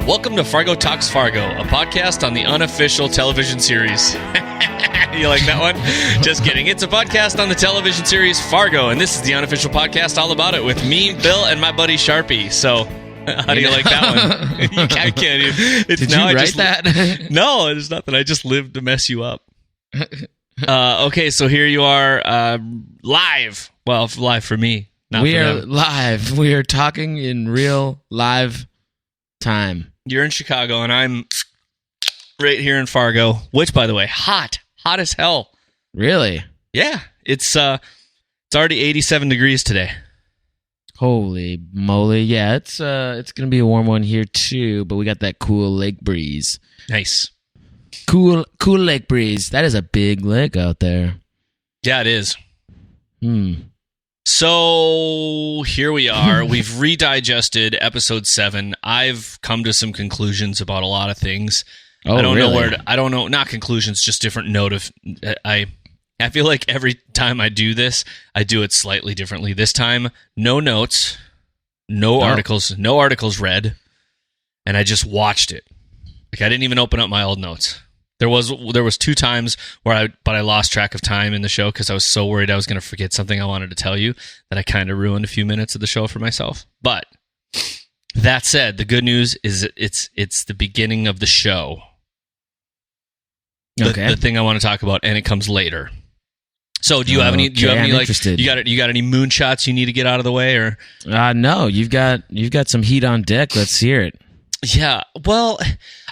Welcome to Fargo Talks Fargo, a podcast on the unofficial television series. You like that one? Just kidding. It's a podcast on the television series Fargo, and this is the unofficial podcast all about it with me, Bill, and my buddy Charpie. So, how do you like that one? I can't even. Did you write that? No, it's nothing. I just lived to mess you up. Okay, so here you are, live. Well, live for me. We are live. We are talking in real live time. You're in Chicago, and I'm right here in Fargo, which, by the way, hot as hell. Really? Yeah, it's already 87 degrees today. Holy moly! Yeah, it's gonna be a warm one here too, but we got that cool lake breeze. Nice, cool lake breeze. That is a big lake out there. Yeah, it is. So here we are. We've redigested episode 7. I've come to some conclusions about a lot of things. Oh, I don't really? know where. I don't know. Not conclusions, just different note of. I feel like every time I do this, I do it slightly differently. This time, no notes, no articles read, and I just watched it. Like I didn't even open up my old notes. There was 2 times where I lost track of time in the show because I was so worried I was going to forget something I wanted to tell you that I kind of ruined a few minutes of the show for myself. But that said, the good news is it's the beginning of the show. Okay. The thing I want to talk about, and it comes later. So, do you have any? Do you have any? Like, interested. you got any moonshots you need to get out of the way, or? No, you've got some heat on deck. Let's hear it. Yeah, well,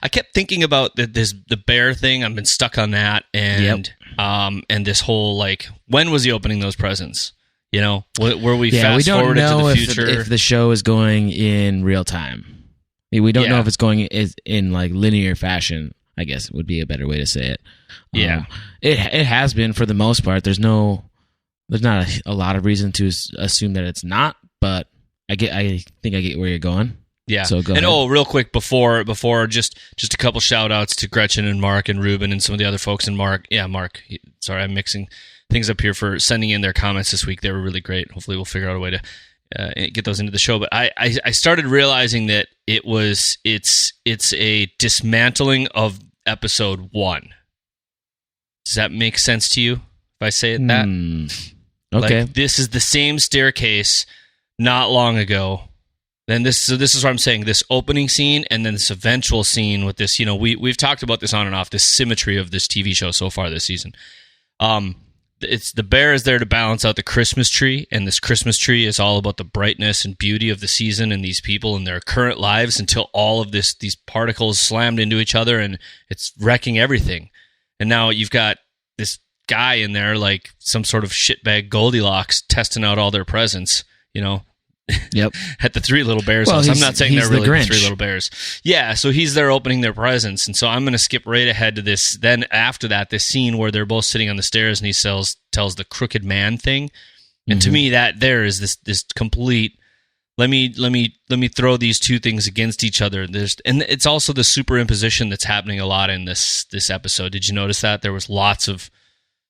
I kept thinking about the bear thing. I've been stuck on that, and this whole like, when was he opening those presents? You know, were we fast forwarded to the future? If the show is going in real time. I mean, we don't know if it's going in like linear fashion, I guess would be a better way to say it. Yeah, it has been for the most part. There's not a lot of reason to assume that it's not, but I think I get where you're going. Yeah. So go ahead. Real quick before just a couple shout outs to Gretchen and Mark and Ruben and some of the other folks, and Mark. Sorry, I'm mixing things up here, for sending in their comments this week. They were really great. Hopefully we'll figure out a way to get those into the show. But I started realizing that it's a dismantling of episode 1. Does that make sense to you if I say it that? Okay. Like, this is the same staircase not long ago. Then this is what I'm saying. This opening scene and then this eventual scene with this, we've talked about this on and off, this symmetry of this TV show so far this season. It's the bear is there to balance out the Christmas tree, and this Christmas tree is all about the brightness and beauty of the season and these people and their current lives until all of these particles slammed into each other and it's wrecking everything. And now you've got this guy in there like some sort of shitbag Goldilocks testing out all their presents, Yep. At the Three Little Bears house. I'm not saying they're really the Three Little Bears. Yeah, so he's there opening their presents, and so I'm going to skip right ahead to this. Then after that, this scene where they're both sitting on the stairs, and he tells the crooked man thing. And to me, that there is this complete. Let me throw these two things against each other. And it's also the superimposition that's happening a lot in this episode. Did you notice that there was lots of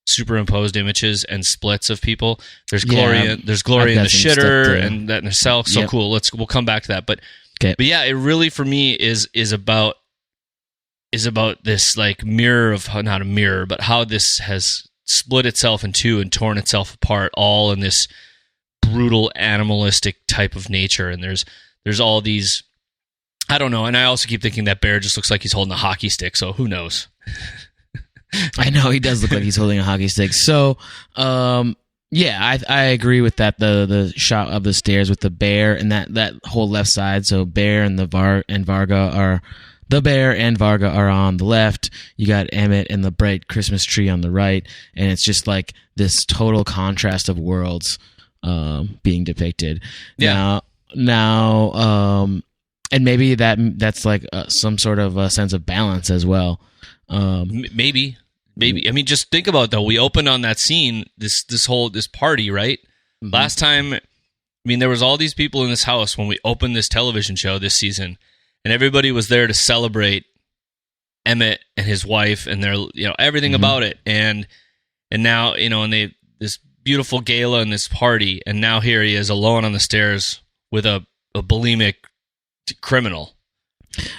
superimposed images and splits of people? There's Gloria in the shitter and that in herself. So cool. We'll come back to that. But yeah, it really for me is about this like mirror of, not a mirror, but how this has split itself in two and torn itself apart, all in this brutal animalistic type of nature. And there's all these, I don't know. And I also keep thinking that bear just looks like he's holding a hockey stick. So who knows? I know he does look like he's holding a hockey stick. So, yeah, I agree with that. The shot of the stairs with the bear and that whole left side. So bear and Varga are on the left. You got Emmett and the bright Christmas tree on the right, and it's just like this total contrast of worlds being depicted. Yeah. Now, and maybe that's like some sort of a sense of balance as well. Maybe. I mean, just think about it, though. We opened on that scene, this party, right? Mm-hmm. Last time, I mean, there was all these people in this house when we opened this television show this season, and everybody was there to celebrate Emmett and his wife and their, everything about it. And now, and this beautiful gala and this party, and now here he is alone on the stairs with a bulimic criminal.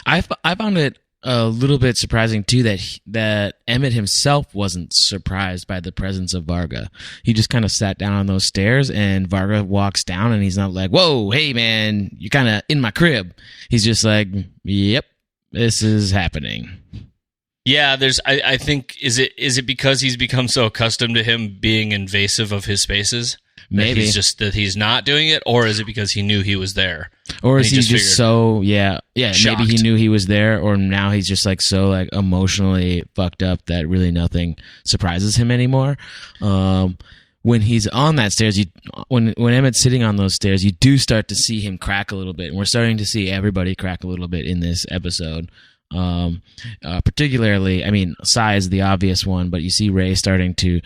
I found it a little bit surprising too that Emmett himself wasn't surprised by the presence of Varga. He just kind of sat down on those stairs, and Varga walks down, and he's not like, "Whoa, hey man, you're kind of in my crib." He's just like, "Yep, this is happening." Yeah, I think is it because he's become so accustomed to him being invasive of his spaces? Maybe that he's not doing it, or is it because he knew he was there? Or is he just so shocked. Maybe he knew he was there, or now he's just like so like emotionally fucked up that really nothing surprises him anymore. When he's on that stairs, when Emmett's sitting on those stairs, you do start to see him crack a little bit, and we're starting to see everybody crack a little bit in this episode. Particularly, I mean, Sai is the obvious one, but you see Ray starting to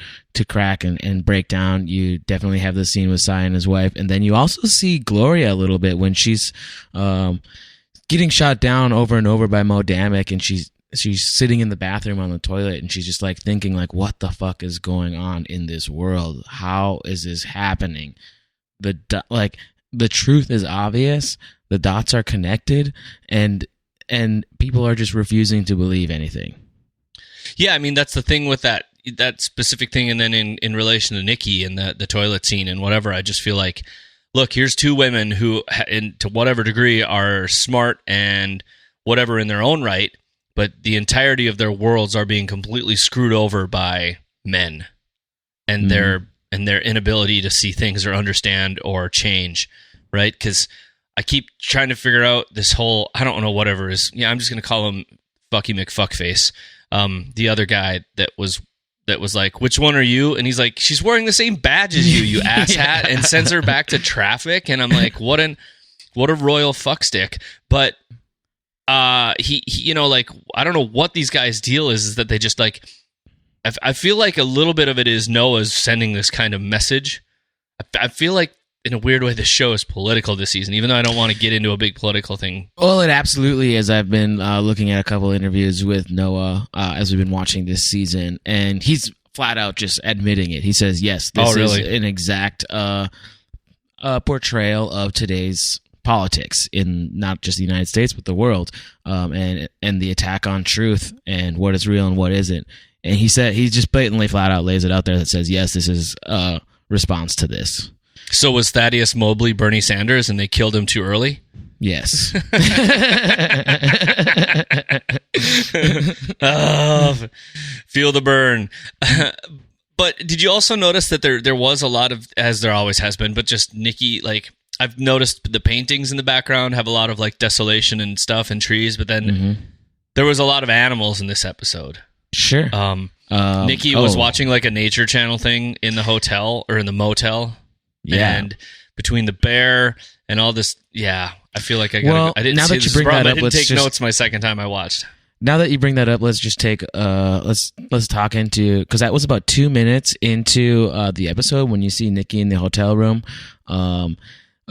crack and break down. You definitely have the scene with Sai and his wife, and then you also see Gloria a little bit when she's getting shot down over and over by Mo Damick, and she's sitting in the bathroom on the toilet, and she's just like thinking like, what the fuck is going on in this world? How is this happening? The truth is obvious. The dots are connected, and people are just refusing to believe anything. Yeah, I mean, that's the thing with that specific thing. And then in relation to Nikki and the toilet scene and whatever, I just feel like, look, here's two women who, to whatever degree, are smart and whatever in their own right, but the entirety of their worlds are being completely screwed over by men and their inability to see things or understand or change, right? Because I keep trying to figure out this whole, I don't know, whatever is, I'm just going to call him Fucky McFuckface. The other guy that was like, which one are you? And he's like, she's wearing the same badge as you asshat, and sends her back to traffic. And I'm like, what a royal fuckstick. But he like, I don't know what these guys' deal is that they just like, I feel like a little bit of it is Noah's sending this kind of message. I feel like, in a weird way, the show is political this season, even though I don't want to get into a big political thing. Well, it absolutely is. I've been looking at a couple interviews with Noah as we've been watching this season, and he's flat out just admitting it. He says, yes, this is an exact portrayal of today's politics in not just the United States, but the world, and the attack on truth and what is real and what isn't. And he just blatantly flat out lays it out there that says, yes, this is a response to this. So was Thaddeus Mobley Bernie Sanders and they killed him too early? Yes. Oh, feel the burn. But did you also notice that there was a lot of, as there always has been, but just Nikki, like, I've noticed the paintings in the background have a lot of like desolation and stuff and trees, but then there was a lot of animals in this episode. Sure. Nikki was watching like a nature channel thing in the hotel or in the motel. Yeah. And between the bear and all this, I feel like I didn't now that you bring that up, I didn't take notes my second time I watched. Now that you bring that up, let's just take let's talk into, because that was about 2 minutes into the episode when you see Nikki in the hotel room. A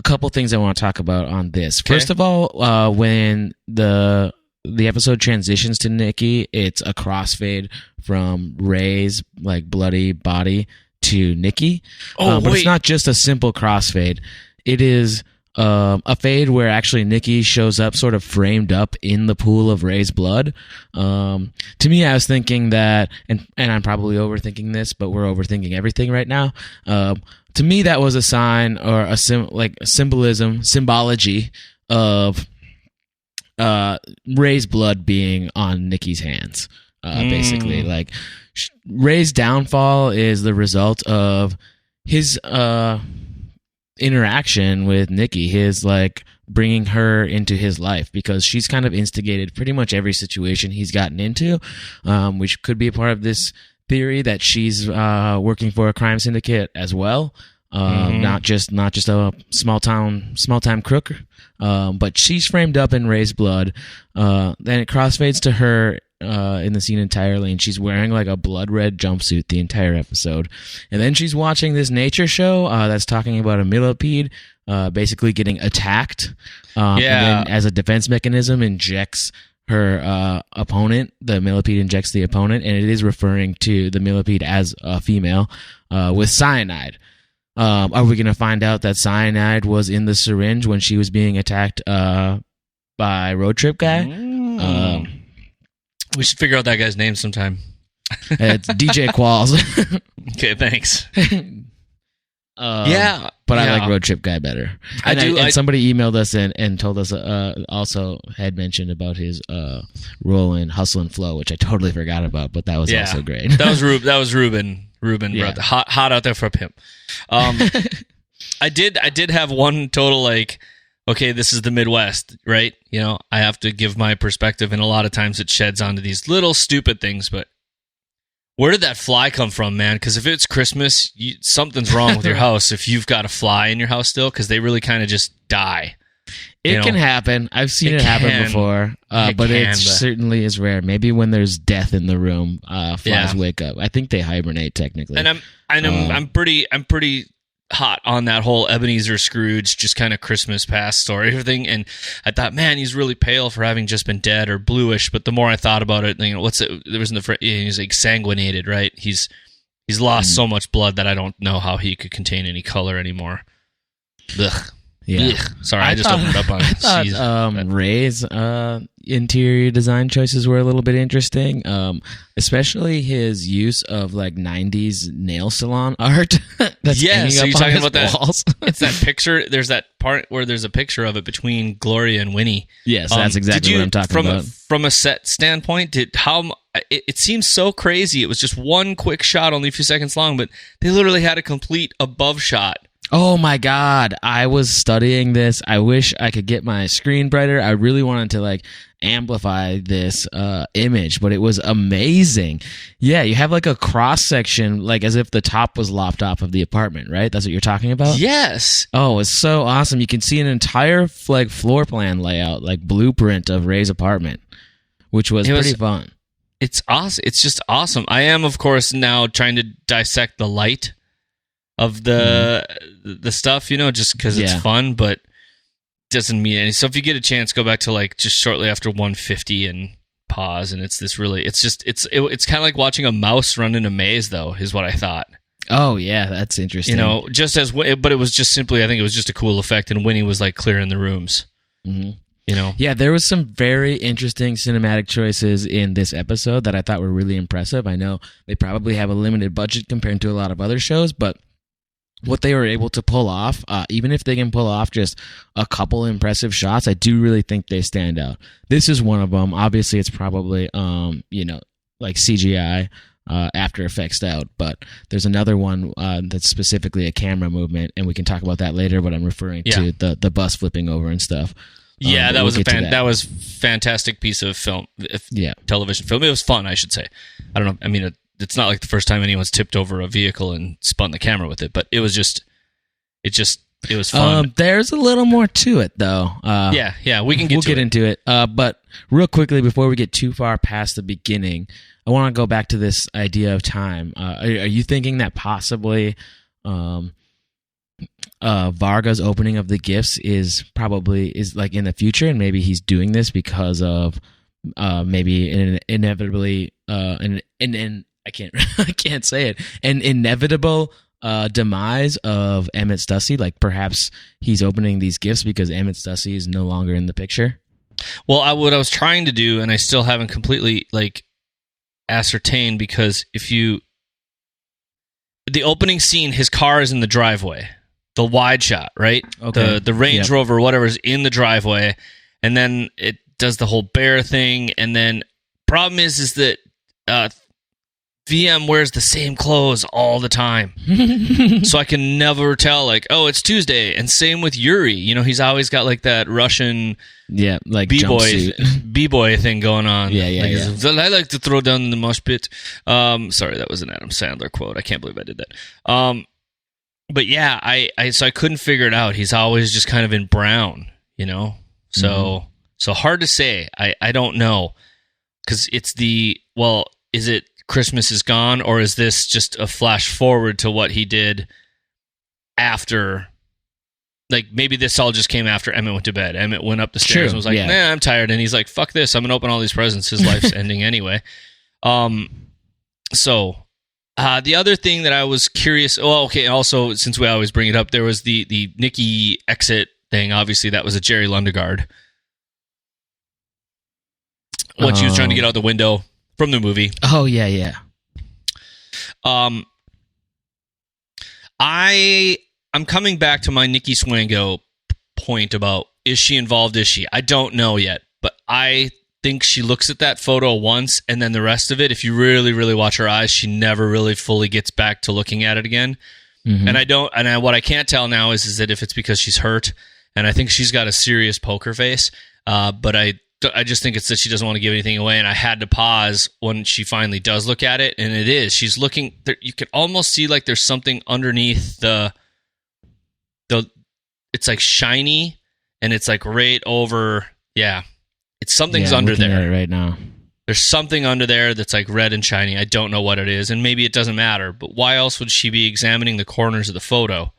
couple things I want to talk about on this. Okay. First of all, when the episode transitions to Nikki, it's a crossfade from Ray's like bloody body to Nikki. But it's not just a simple crossfade. It is a fade where actually Nikki shows up sort of framed up in the pool of Ray's blood. To me, I was thinking that, and I'm probably overthinking this, but we're overthinking everything right now. To me, that was a sign or a symbology of Ray's blood being on Nikki's hands. Basically, like Ray's downfall is the result of his interaction with Nikki, his like bringing her into his life, because she's kind of instigated pretty much every situation he's gotten into, which could be a part of this theory that she's working for a crime syndicate as well. Not just a small time crook, but she's framed up in Ray's blood. Then it crossfades to her in the scene entirely, and she's wearing like a blood red jumpsuit the entire episode. And then she's watching this nature show that's talking about a millipede basically getting attacked, and then as a defense mechanism injects her opponent. The millipede injects the opponent, and it is referring to the millipede as a female with cyanide. Are we going to find out that cyanide was in the syringe when she was being attacked by Road Trip Guy. We should figure out that guy's name sometime. It's DJ Qualls. Okay, thanks. But I like Road Trip Guy better. And somebody emailed us and told us also had mentioned about his role in Hustle and Flow, which I totally forgot about, but that was also great. That was Ruben. Ruben, hot out there for a pimp. I did have one total like, okay, this is the Midwest, right? You know, I have to give my perspective, and a lot of times it sheds onto these little stupid things, but where did that fly come from, man? Because if it's Christmas, something's wrong with your house if you've got a fly in your house still, because they really kind of just die. It can happen. I've seen it happen before, but it certainly is rare. Maybe when there's death in the room, flies wake up. I think they hibernate technically. And I'm pretty hot on that whole Ebenezer Scrooge, just kind of Christmas past story, everything. And I thought, man, he's really pale for having just been dead or bluish. But the more I thought about it, you know, there was he's like sanguinated, right? He's lost so much blood that I don't know how he could contain any color anymore. Ugh. Yeah. Ugh. Sorry, I just opened up on it. I thought Ray's interior design choices were a little bit interesting, especially his use of like 90s nail salon art. That's so you're talking about walls. that? It's that picture. There's that part where there's a picture of it between Gloria and Winnie. Yes, that's exactly what I'm talking about. From a set standpoint, it seems so crazy. It was just one quick shot, only a few seconds long, but they literally had a complete above shot. Oh my God, I was studying this. I wish I could get my screen brighter. I really wanted to like amplify this image, but it was amazing. Yeah, you have like a cross section, like as if the top was lopped off of the apartment, right? That's what you're talking about? Yes. Oh, it's so awesome. You can see an entire like floor plan layout, like blueprint of Ray's apartment, which was pretty fun. It's awesome. It's just awesome. I am, of course, now trying to dissect the light of the stuff, you know, just because it's fun, but doesn't mean any. So if you get a chance, go back to like just shortly after 150 and pause, and it's this really, it's kind of like watching a mouse run in a maze, though, is what I thought. Oh yeah, that's interesting. You know, but it was just simply, I think it was just a cool effect, and Winnie was like clearing the rooms. Mm-hmm. You know, yeah, there was some very interesting cinematic choices in this episode that I thought were really impressive. I know they probably have a limited budget compared to a lot of other shows, but what they were able to pull off, even if they can pull off just a couple impressive shots, I do really think they stand out. This is one of them. Obviously, it's probably, like CGI, After Effects out, but there's another one that's specifically a camera movement, and we can talk about that later, but I'm referring to the bus flipping over and stuff. Yeah, that was fantastic piece of film, television film. It was fun, I should say. I don't know. I mean, it's not like the first time anyone's tipped over a vehicle and spun the camera with it, but it was fun. There's a little more to it, though. We can get into it. But real quickly, before we get too far past the beginning, I want to go back to this idea of time. Are you thinking that possibly Varga's opening of the gifts is like in the future, and maybe he's doing this because of maybe inevitably I can't say it. An inevitable demise of Emmett Stussy. Like perhaps he's opening these gifts because Emmett Stussy is no longer in the picture. Well, what I was trying to do, and I still haven't completely like ascertained, because the opening scene, his car is in the driveway, the wide shot, right? Okay. The Range Rover, whatever, is in the driveway, and then it does the whole bear thing, and then problem is that VM wears the same clothes all the time. So I can never tell, like, oh, it's Tuesday. And same with Yuri. You know, he's always got, like, that Russian like B-boy thing going on. I like to throw down in the mosh pit. Sorry, that was an Adam Sandler quote. I can't believe I did that. But, yeah, so I couldn't figure it out. He's always just kind of in brown, you know? So hard to say. I don't know. Because it's is it Christmas is gone, or is this just a flash forward to what he did after? Like, maybe this all just came after Emmett went to bed. Emmett went up the stairs and was like, nah, I'm tired. And he's like, fuck this. I'm going to open all these presents. His life's ending anyway. So the other thing that I was curious... Well, okay, also, since we always bring it up, there was the Nikki exit thing. Obviously, that was a Jerry Lundegaard When she was trying to get out the window from the movie. Oh, yeah. I'm coming back to my Nikki Swango point about, is she involved, is she? I don't know yet, but I think she looks at that photo once, and then the rest of it, if you really, really watch her eyes, she never really fully gets back to looking at it again. Mm-hmm. And what I can't tell now is that if it's because she's hurt, and I think she's got a serious poker face, but I just think it's that she doesn't want to give anything away, and I had to pause when she finally does look at it, and it is. She's looking, you can almost see like there's something underneath the it's like shiny, and it's like right over, something's under there right now. There's something under there that's like red and shiny. I don't know what it is, and maybe it doesn't matter, but why else would she be examining the corners of the photo?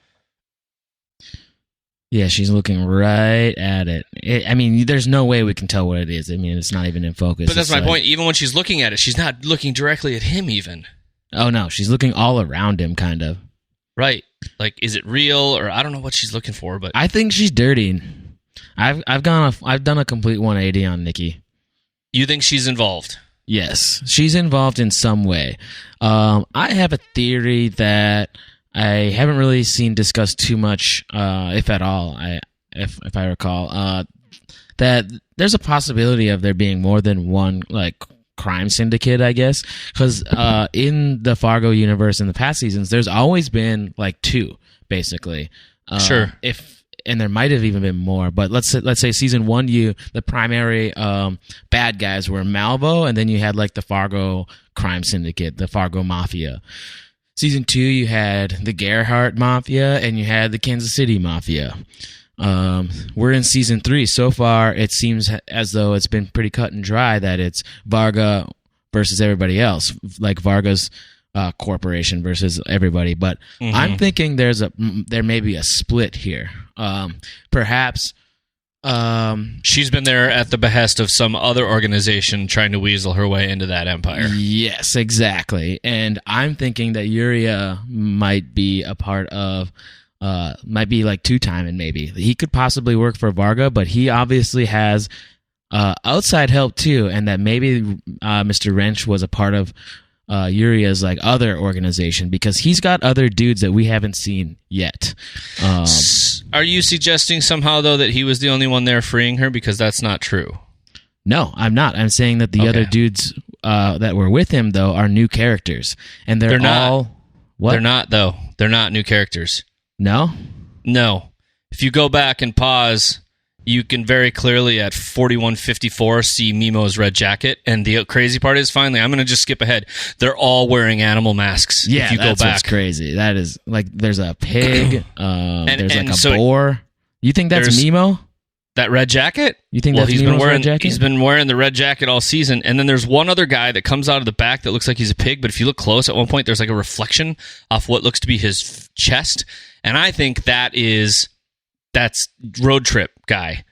Yeah, she's looking right at it. I mean, there's no way we can tell what it is. I mean, it's not even in focus. But that's my point. Even when she's looking at it, she's not looking directly at him even. Oh, no. She's looking all around him, kind of. Right. Like, is it real? Or I don't know what she's looking for, but... I think she's dirty. I've done a complete 180 on Nikki. You think she's involved? Yes. She's involved in some way. I have a theory that... I haven't really seen discussed too much, if at all, if I recall, that there's a possibility of there being more than one, like, crime syndicate, I guess, because in the Fargo universe in the past seasons, there's always been, like, two, basically. Sure. And there might have even been more, but let's say season 1, the primary bad guys were Malvo, and then you had, like, the Fargo crime syndicate, the Fargo Mafia. Season 2, you had the Gerhardt Mafia, and you had the Kansas City Mafia. We're in Season 3. So far, it seems as though it's been pretty cut and dry that it's Varga versus everybody else, like Varga's corporation versus everybody. But I'm thinking there may be a split here. Perhaps... she's been there at the behest of some other organization trying to weasel her way into that empire. Yes, exactly. And I'm thinking that Yuria might be a part of, might be like two-timing maybe. He could possibly work for Varga, but he obviously has outside help too, and that maybe Mr. Wrench was a part of Yuria's like other organization because he's got other dudes that we haven't seen yet. Are you suggesting somehow though that he was the only one there freeing her? Because that's not true. No, I'm not. I'm saying that the other dudes that were with him though are new characters, and they're all not. What? They're not though. They're not new characters. No. If you go back and pause, you can very clearly at 4154 see Mimo's red jacket. And the crazy part is, finally, I'm going to just skip ahead. They're all wearing animal masks. Yeah, if you that's go back. What's crazy. That is, like, there's a pig, there's like a boar. You think that's Mimo? That red jacket? You think that's Mimo's red jacket? He's been wearing the red jacket all season. And then there's one other guy that comes out of the back that looks like he's a pig. But if you look close, at one point, there's like a reflection off what looks to be his chest. And I think that's Road Trip guy.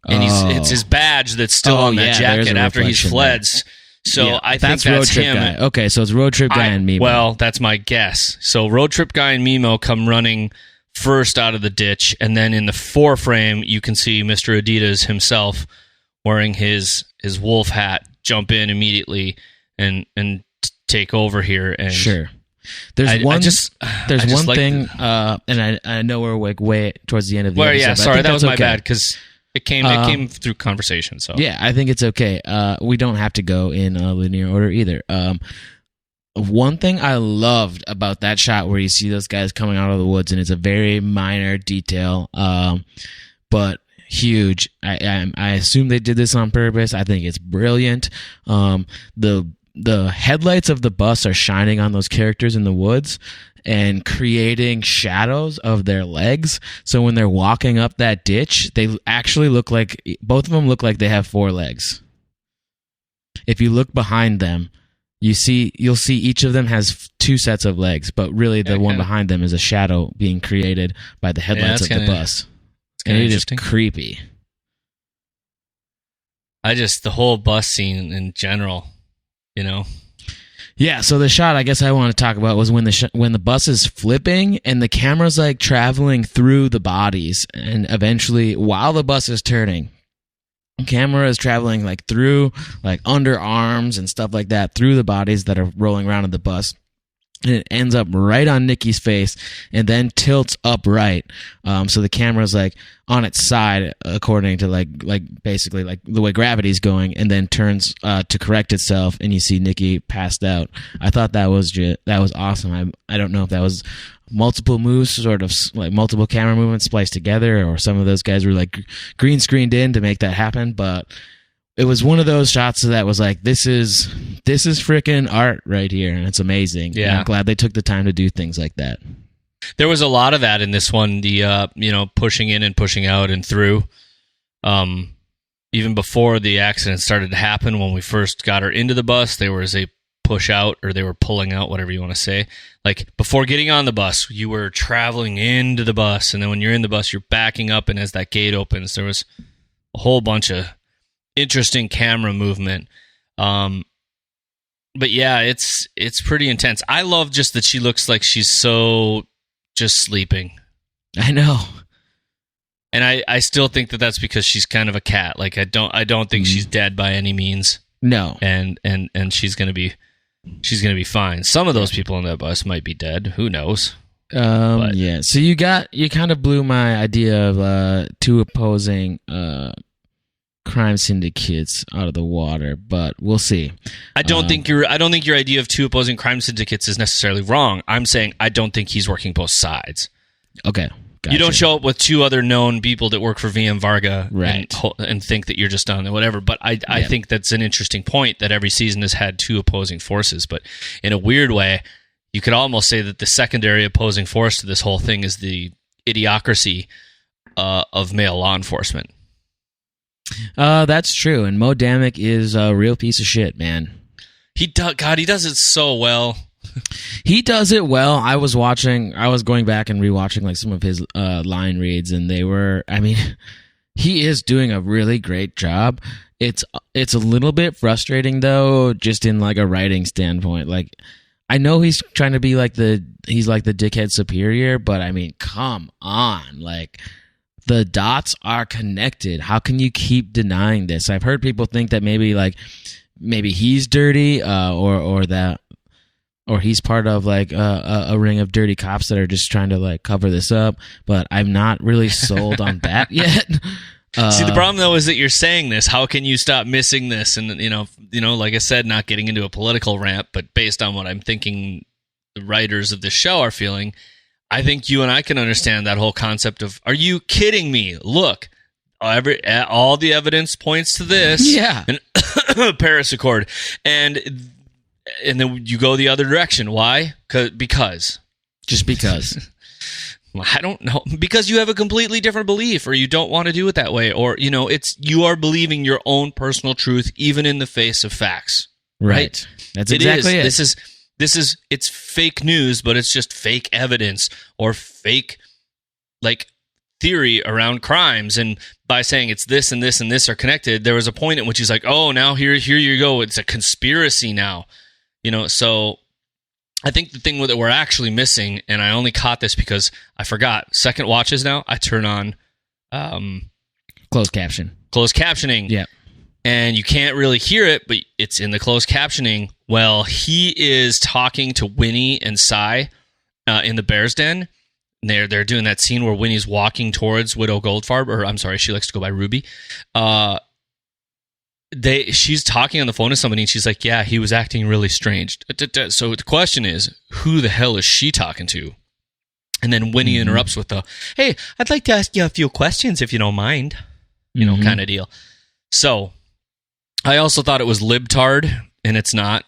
And it's his badge that's still on that jacket after he's fled. So I think that's him. Guy. Okay, so it's Road Trip guy and Mimo. Well, that's my guess. So Road Trip guy and Mimo come running first out of the ditch, and then in the foreframe you can see Mr. Adidas himself wearing his wolf hat jump in immediately and take over here. And sure. There's one thing, and I know we're like way towards the end of the episode. Yeah, sorry, that was my bad because it came through conversation. So yeah, I think it's okay. We don't have to go in a linear order either. One thing I loved about that shot where you see those guys coming out of the woods, and it's a very minor detail, but huge. I assume they did this on purpose. I think it's brilliant. The headlights of the bus are shining on those characters in the woods and creating shadows of their legs. So when they're walking up that ditch, they actually look like, both of them look like they have 4 legs. If you look behind them, you'll see each of them has 2 sets of legs, but really the one behind them is a shadow being created by the headlights of the bus. And it is creepy. The whole bus scene in general, Yeah, so the shot I guess I want to talk about was when the bus is flipping and the camera's like traveling through the bodies, and eventually while the bus is turning, camera is traveling like through like underarms and stuff like that through the bodies that are rolling around in the bus. And it ends up right on Nikki's face and then tilts upright. So the camera's like on its side according to like basically like the way gravity's going, and then turns to correct itself, and you see Nikki passed out. I thought that was awesome. I don't know if that was multiple moves, sort of like multiple camera movements spliced together, or some of those guys were like green screened in to make that happen, but it was one of those shots that was like, this is freaking art right here, and it's amazing. Yeah, and I'm glad they took the time to do things like that. There was a lot of that in this one. The pushing in and pushing out and through. Even before the accident started to happen, when we first got her into the bus, there was a push out, or they were pulling out, whatever you want to say. Like before getting on the bus, you were traveling into the bus, and then when you're in the bus, you're backing up, and as that gate opens, there was a whole bunch of interesting camera movement. But yeah, it's pretty intense. I love just that she looks like she's so just sleeping. I know. And I still think that that's because she's kind of a cat. Like I don't think she's dead by any means. No. And she's going to be fine. Some of those people on that bus might be dead. Who knows? Yeah. So you kind of blew my idea of two opposing crime syndicates out of the water, but we'll see. I don't think your idea of two opposing crime syndicates is necessarily wrong. I'm saying I don't think he's working both sides. Okay. Gotcha. You don't show up with two other known people that work for VM Varga, right, and think that you're just done or whatever. But I think that's an interesting point, that every season has had two opposing forces. But in a weird way, you could almost say that the secondary opposing force to this whole thing is the idiocracy of male law enforcement. That's true. And Mo Damick is a real piece of shit, man. He does it so well. He does it well. I was going back and rewatching like some of his line reads, and he is doing a really great job. It's a little bit frustrating though, just in like a writing standpoint. Like, I know he's trying to be like he's like the dickhead superior, but I mean, come on, like the dots are connected. How can you keep denying this? I've heard people think that maybe he's dirty, or he's part of like a ring of dirty cops that are just trying to like cover this up, but I'm not really sold on that yet. See, the problem though is that you're saying this. How can you stop missing this? And like I said, not getting into a political rant, but based on what I'm thinking the writers of the show are feeling, I think you and I can understand that whole concept of, are you kidding me? Look, all the evidence points to this. Yeah. And Paris Accord. And then you go the other direction. Why? Because. Just because. I don't know. Because you have a completely different belief, or you don't want to do it that way, or you are believing your own personal truth even in the face of facts. Right? That's exactly it. It's fake news, but it's just fake evidence or fake like theory around crimes. And by saying it's this and this and this are connected, there was a point at which he's like, oh, now here you go. It's a conspiracy now. So I think the thing that we're actually missing, and I only caught this because I forgot, second watches now, I turn on closed captioning. Yeah. And you can't really hear it, but it's in the closed captioning. Well, he is talking to Winnie and Cy in the Bear's Den. They're doing that scene where Winnie's walking towards Widow Goldfarb, or I'm sorry, she likes to go by Ruby. She's talking on the phone to somebody, and she's like, yeah, he was acting really strange. So the question is, who the hell is she talking to? And then Winnie interrupts with hey, I'd like to ask you a few questions if you don't mind, kind of deal. So I also thought it was libtard, and it's not.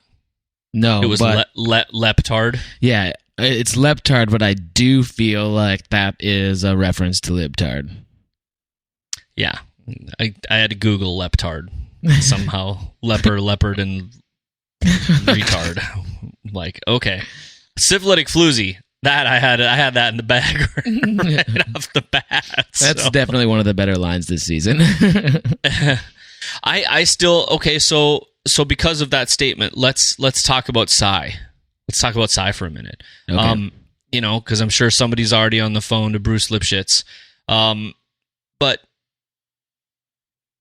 No, it was leptard. Yeah, it's leptard, but I do feel like that is a reference to libtard. Yeah, I had to Google leptard. Somehow leopard and retard. Like, okay, syphilitic floozy. That I had that in the bag right off the bat. That's definitely one of the better lines this season. I still okay. So because of that statement, let's talk about Cy. Let's talk about Cy for a minute. Okay. Because I'm sure somebody's already on the phone to Bruce Lipschitz. But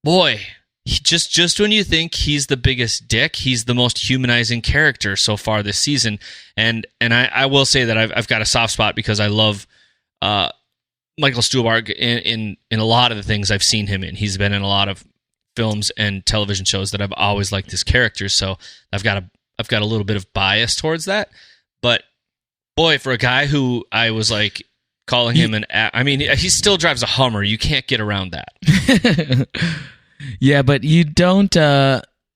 boy. just when you think he's the biggest dick, he's the most humanizing character so far this season. And I will say that I've got a soft spot because I love Michael Stuhlbarg in a lot of the things I've seen him in. He's been in a lot of films and television shows that I've always liked his characters, so I've got a little bit of bias towards that. But boy, for a guy who I was like calling him he still drives a Hummer. You can't get around that. Yeah, but you don't.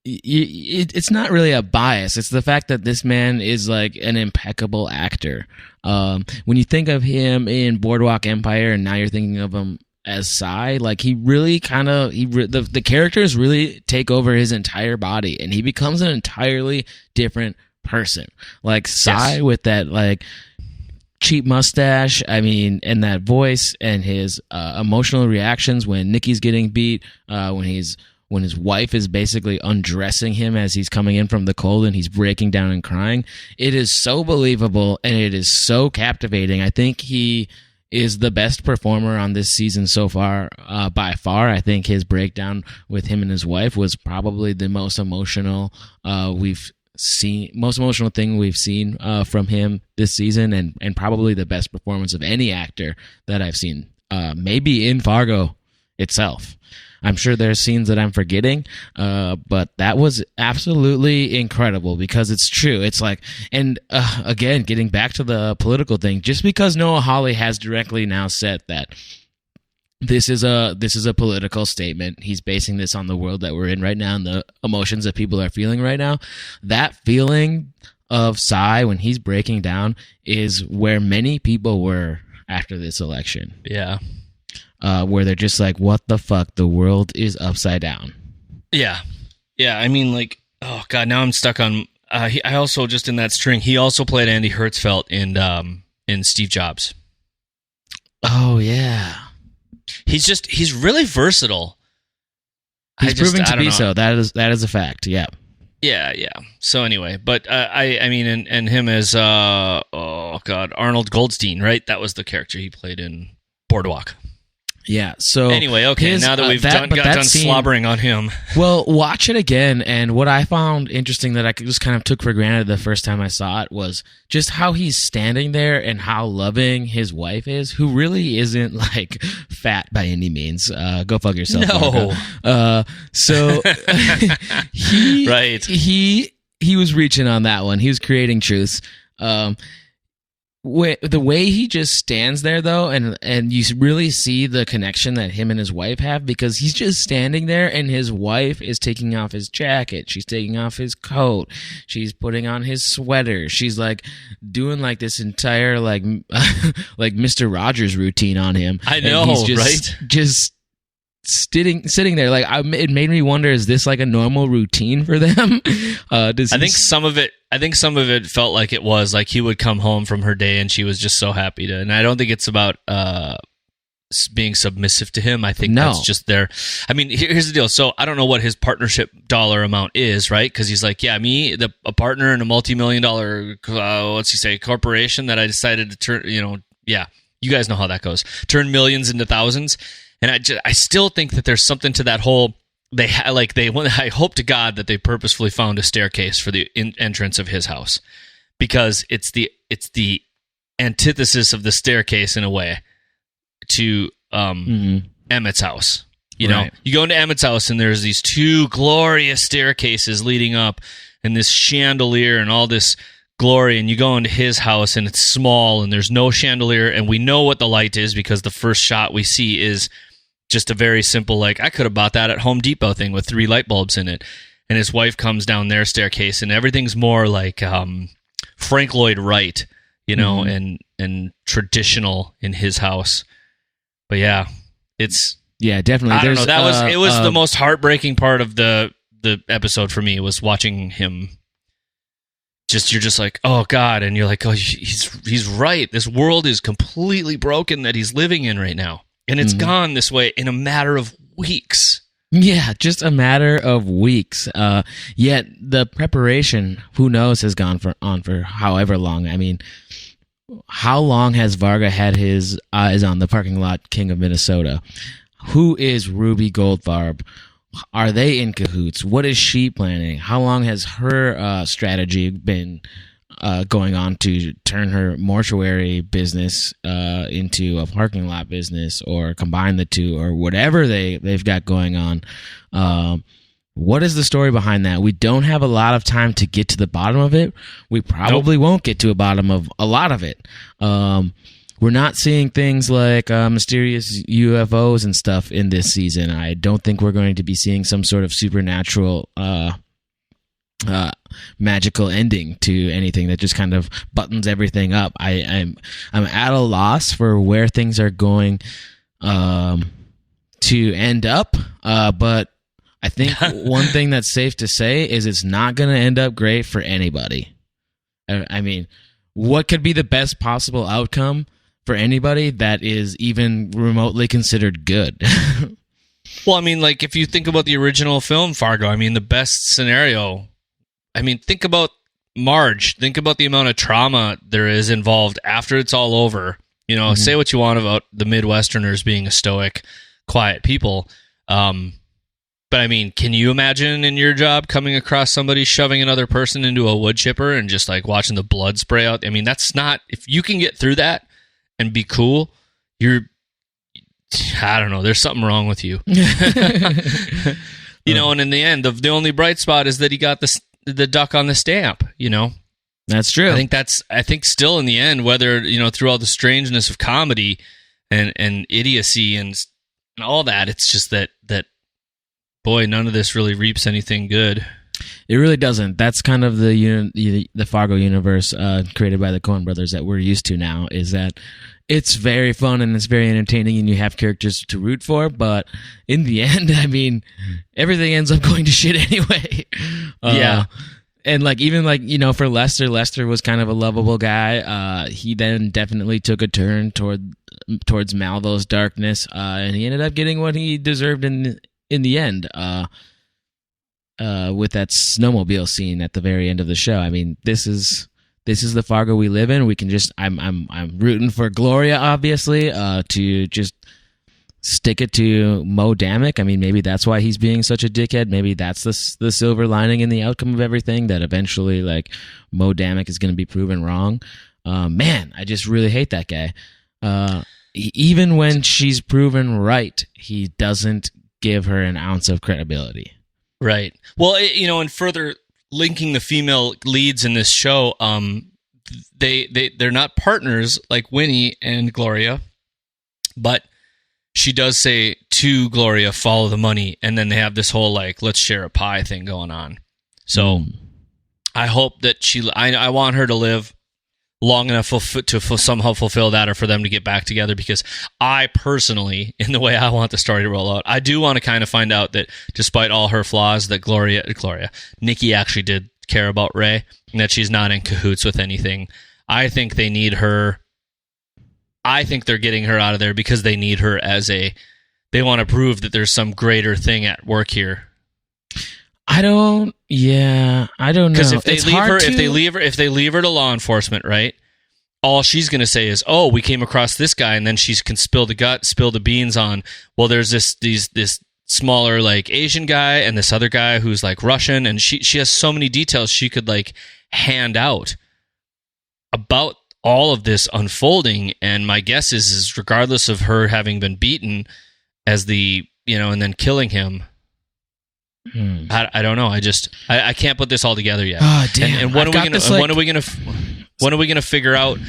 It's not really a bias. It's the fact that this man is like an impeccable actor. When you think of him in Boardwalk Empire, and now you're thinking of him as Cy, like he really kind of the characters really take over his entire body, and he becomes an entirely different person. Like Cy with that like cheap mustache, and that voice, and his emotional reactions when Nikki's getting beat, when his wife is basically undressing him as he's coming in from the cold and he's breaking down and crying. It is so believable and it is so captivating. I think he is the best performer on this season so far, by far. I think his breakdown with him and his wife was probably the most emotional thing we've seen from him this season, and probably the best performance of any actor that I've seen, maybe in Fargo itself. I'm sure there's scenes that I'm forgetting, but that was absolutely incredible because it's true. It's like, and again, getting back to the political thing, just because Noah Hawley has directly now said that this is a political statement. He's basing this on the world that we're in right now and the emotions that people are feeling right now. That feeling of Cy when he's breaking down is where many people were after this election. Yeah. Where they're just like, what the fuck? The world is upside down. Yeah. Yeah. Oh God, now I'm stuck on, I also just in that string, he also played Andy Hertzfeld in Steve Jobs. Oh yeah. He's really versatile. He's proving to be so. That is a fact. Yeah. Yeah. So anyway, but and him as Arnold Goldstein, right? That was the character he played in Boardwalk. Yeah. So anyway, okay. Now that we've got done slobbering on him, well, watch it again. And what I found interesting that I just kind of took for granted the first time I saw it was just how he's standing there and how loving his wife is, who really isn't like fat by any means. Go fuck yourself. No. So he was reaching on that one. He was creating truths. The way he just stands there, though, and you really see the connection that him and his wife have, because he's just standing there and his wife is taking off his jacket. She's taking off his coat. She's putting on his sweater. She's like doing like this entire like Mr. Rogers routine on him. I know, and he's right? Just sitting there, like it made me wonder: is this like a normal routine for them? I think some of it felt like it was like he would come home from her day and she was just so happy to. And I don't think it's about being submissive to him. I think that's just there. I mean, here's the deal. So I don't know what his partnership dollar amount is, right? Because he's like, yeah, me, a partner in a multi-million-dollar, corporation that I decided to turn. Yeah, you guys know how that goes. Turn millions into thousands. And I still think that there's something to that whole. I hope to God that they purposefully found a staircase for the entrance of his house, because it's the antithesis of the staircase in a way to Emmett's house. You know, you go into Emmett's house and there's these two glorious staircases leading up, and this chandelier and all this glory, and you go into his house and it's small and there's no chandelier, and we know what the light is because the first shot we see is just a very simple, like, I could have bought that at Home Depot thing with 3 light bulbs in it. And his wife comes down their staircase, and everything's more like Frank Lloyd Wright, and traditional in his house. But yeah, definitely. I don't know. It was the most heartbreaking part of the episode for me, was watching him. You're just like, oh God, and you're like, oh, he's right. This world is completely broken that he's living in right now. And it's gone this way in a matter of weeks. Yeah, just a matter of weeks. Yet the preparation, who knows, has gone on for however long. I mean, how long has Varga had his eyes on the parking lot king of Minnesota? Who is Ruby Goldfarb? are they in cahoots? What is she planning? How long has her strategy been going on to turn her mortuary business into a parking lot business, or combine the two, or whatever they've got going on? What is the story behind that? We don't have a lot of time to get to the bottom of it. We probably won't get to a bottom of a lot of it. We're not seeing things like mysterious UFOs and stuff in this season. I don't think we're going to be seeing some sort of supernatural magical ending to anything that just kind of buttons everything up. I'm at a loss for where things are going to end up, but I think one thing that's safe to say is it's not going to end up great for anybody. I mean, what could be the best possible outcome for anybody that is even remotely considered good? Well, I mean, like, if you think about the original film, Fargo, I mean, the best scenario, I mean, think about Marge. Think about the amount of trauma there is involved after it's all over. You know, say what you want about the Midwesterners being a stoic, quiet people. But I mean, can you imagine in your job coming across somebody shoving another person into a wood chipper and just like watching the blood spray out? I mean, that's not, if you can get through that and be cool, I don't know, there's something wrong with you. You know, and in the end, the only bright spot is that he got the duck on the stamp, you know? That's true. I think still in the end, whether, you know, through all the strangeness of comedy and idiocy and all that, it's just that boy, none of this really reaps anything good. It really doesn't. That's kind of the Fargo universe created by the Coen brothers that we're used to now, is that it's very fun and it's very entertaining and you have characters to root for, but in the end, I mean, everything ends up going to shit anyway. Yeah. And like, even like, you know, for Lester was kind of a lovable guy. He then definitely took a turn towards Malvo's darkness, and he ended up getting what he deserved in the end, with that snowmobile scene at the very end of the show. I mean, this is the Fargo we live in. We can just, I'm rooting for Gloria, obviously, to just stick it to Mo Damick. I mean, maybe that's why he's being such a dickhead. Maybe that's the silver lining in the outcome of everything, that eventually, like, Mo Damick is going to be proven wrong. Man, I just really hate that guy. Even when she's proven right, he doesn't give her an ounce of credibility. Right. Well, you know, and further linking the female leads in this show, they're not partners like Winnie and Gloria, but she does say to Gloria, follow the money, and then they have this whole, like, let's share a pie thing going on. So I hope that I want her to live long enough to somehow fulfill that, or for them to get back together, because I personally, in the way I want the story to roll out, I do want to kind of find out that despite all her flaws, that Nikki actually did care about Ray, and that she's not in cahoots with anything. I think they need her. I think they're getting her out of there because they need her they want to prove that there's some greater thing at work here. I don't know. Because if they leave her to law enforcement, right? All she's going to say is, "Oh, we came across this guy," and then she can spill the beans on. Well, there's this smaller, like, Asian guy and this other guy who's like Russian, and she has so many details she could, like, hand out about all of this unfolding. And my guess is regardless of her having been beaten as and then killing him. I don't know. I can't put this all together yet. Oh, damn. And when are we gonna figure out?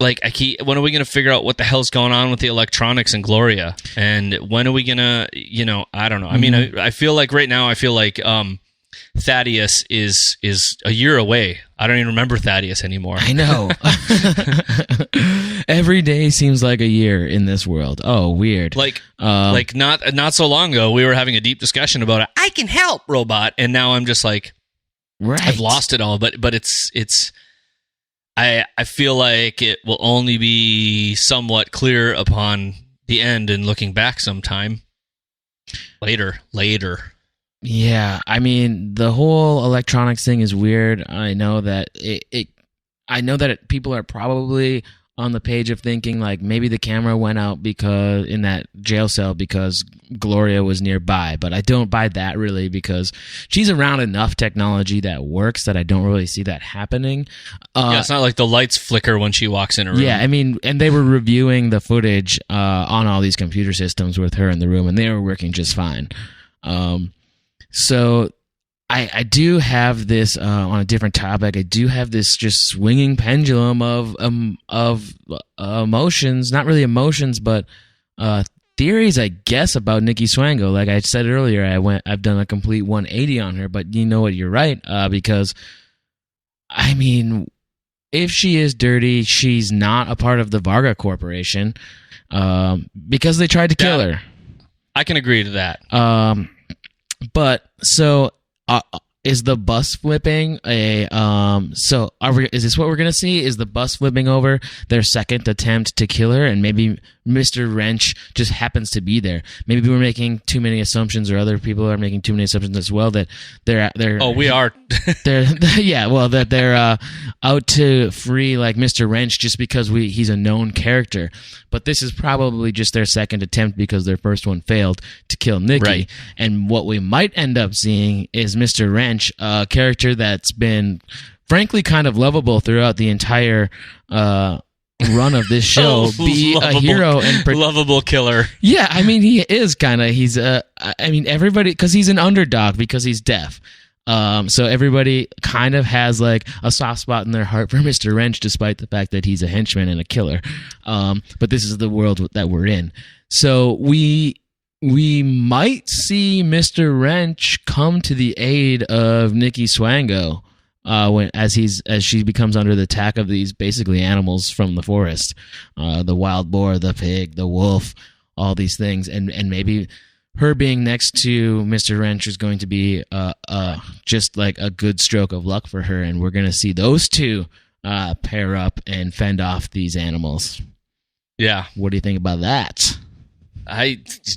Like, when are we gonna figure out what the hell's going on with the electronics and Gloria? And when are we gonna? I don't know. I mean, I feel like right now, Thaddeus is a year away. I don't even remember Thaddeus anymore. I know. Every day seems like a year in this world. Oh, weird. Like not so long ago, we were having a deep discussion about it. I can help, robot, and now I'm just like, right. I've lost it all. But it's. I feel like it will only be somewhat clear upon the end and looking back sometime later. Yeah, I mean, the whole electronics thing is weird. I know that people are probably on the page of thinking like maybe the camera went out because in that jail cell because Gloria was nearby, but I don't buy that really because she's around enough technology that works that I don't really see that happening. It's not like the lights flicker when she walks in a room. Yeah, I mean, and they were reviewing the footage on all these computer systems with her in the room, and they were working just fine. So I do have this on a different topic. I do have this just swinging pendulum of emotions, not really emotions, but theories, I guess, about Nikki Swango. Like I said earlier, I've done a complete 180 on her. But you know what? You're right because I mean, if she is dirty, she's not a part of the Fargo Corporation because they tried to kill her. I can agree to that. But so. Is the bus flipping is this what we're going to see? Is the bus flipping over their second attempt to kill her, and maybe Mr. Wrench just happens to be there? Maybe we're making too many assumptions, or other people are making too many assumptions as well that they're we are. that they're out to free like Mr. Wrench just because he's a known character. But this is probably just their second attempt because their first one failed to kill Nikki. Right. And what we might end up seeing is Mr. Wrench, a character that's been frankly kind of lovable throughout the entire run of this show, be a hero and lovable killer. Yeah, I mean he is kind of. He's everybody, because he's an underdog because he's deaf. So everybody kind of has like a soft spot in their heart for Mr. Wrench, despite the fact that he's a henchman and a killer. But this is the world that we're in. So we might see Mr. Wrench come to the aid of Nikki Swango as she becomes under the attack of these basically animals from the forest, the wild boar, the pig, the wolf, all these things, and maybe her being next to Mr. Wrench is going to be just like a good stroke of luck for her, and we're going to see those two pair up and fend off these animals. Yeah. What do you think about that?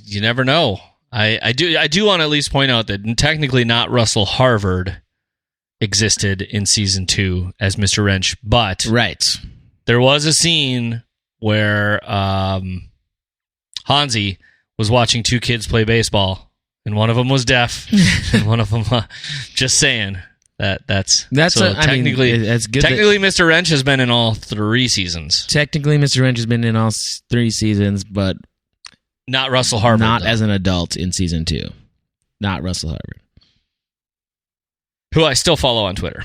You never know. I do want to at least point out that technically not Russell Harvard existed in season 2 as Mr. Wrench, but right, there was a scene where Hansi was watching 2 kids play baseball, and one of them was deaf, and one of them, just saying that's so technically that's good. Technically, Mr. Wrench has been in all 3 seasons. Technically, Mr. Wrench has been in all 3 seasons, but not Russell Harvard. Not as an adult in season 2. Not Russell Harvard, who I still follow on Twitter.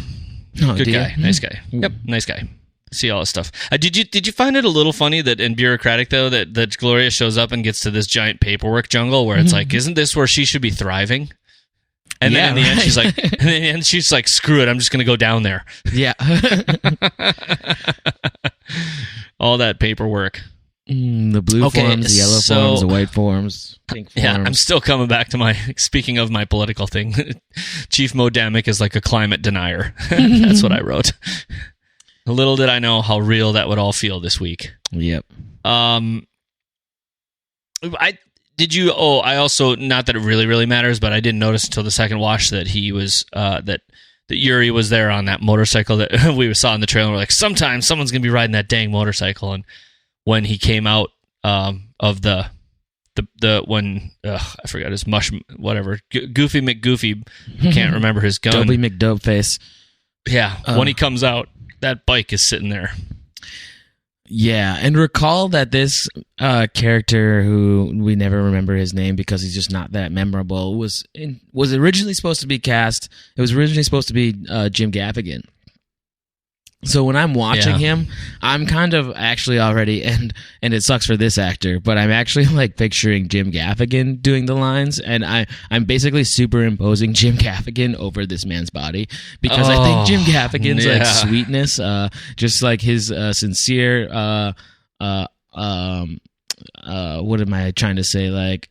Oh, good guy, nice guy. Yep, nice guy. See all this stuff. Did you find it a little funny that and bureaucratic though that Gloria shows up and gets to this giant paperwork jungle where it's like, isn't this where she should be thriving? And then in the end she's like, screw it, I'm just gonna go down there. Yeah. All that paperwork. The blue forms, the yellow forms, the white forms, pink forms. Yeah, I'm still coming back to speaking of my political thing. Chief Modamic is like a climate denier. That's what I wrote. Little did I know how real that would all feel this week. Yep. I also, not that it really matters, but I didn't notice until the second watch that he was that Yuri was there on that motorcycle that we saw in the trailer. We're like, sometimes someone's gonna be riding that dang motorcycle. And when he came out of the when I forgot his whatever Goofy McGoofy, can't remember his gun. Dopey McDopeface. Yeah, when he comes out, that bike is sitting there. Yeah, and recall that this character, who we never remember his name because he's just not that memorable, was originally supposed to be cast. It was originally supposed to be Jim Gaffigan. So when I'm watching him, I'm kind of actually already, and it sucks for this actor, but I'm actually like picturing Jim Gaffigan doing the lines, and I'm basically superimposing Jim Gaffigan over this man's body because I think Jim Gaffigan's like sweetness, just like his sincere, what am I trying to say, like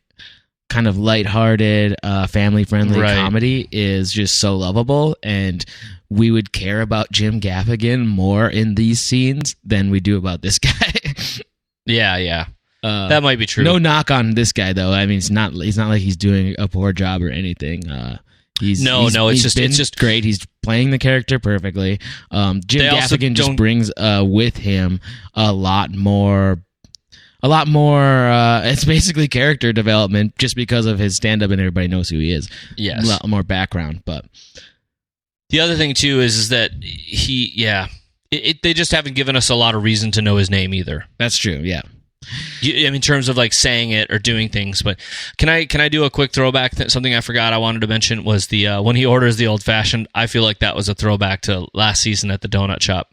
kind of lighthearted, family-friendly comedy is just so lovable, and we would care about Jim Gaffigan more in these scenes than we do about this guy. Yeah. That might be true. No knock on this guy, though. I mean, it's not like he's doing a poor job or anything. It's just great. He's playing the character perfectly. Jim Gaffigan just brings with him a lot more. It's basically character development just because of his stand-up and everybody knows who he is. Yes, a lot more background. But the other thing too is that they just haven't given us a lot of reason to know his name either. That's true. Yeah. In terms of like saying it or doing things, but can I do a quick throwback? Something I forgot I wanted to mention was the when he orders the old fashioned. I feel like that was a throwback to last season at the donut shop.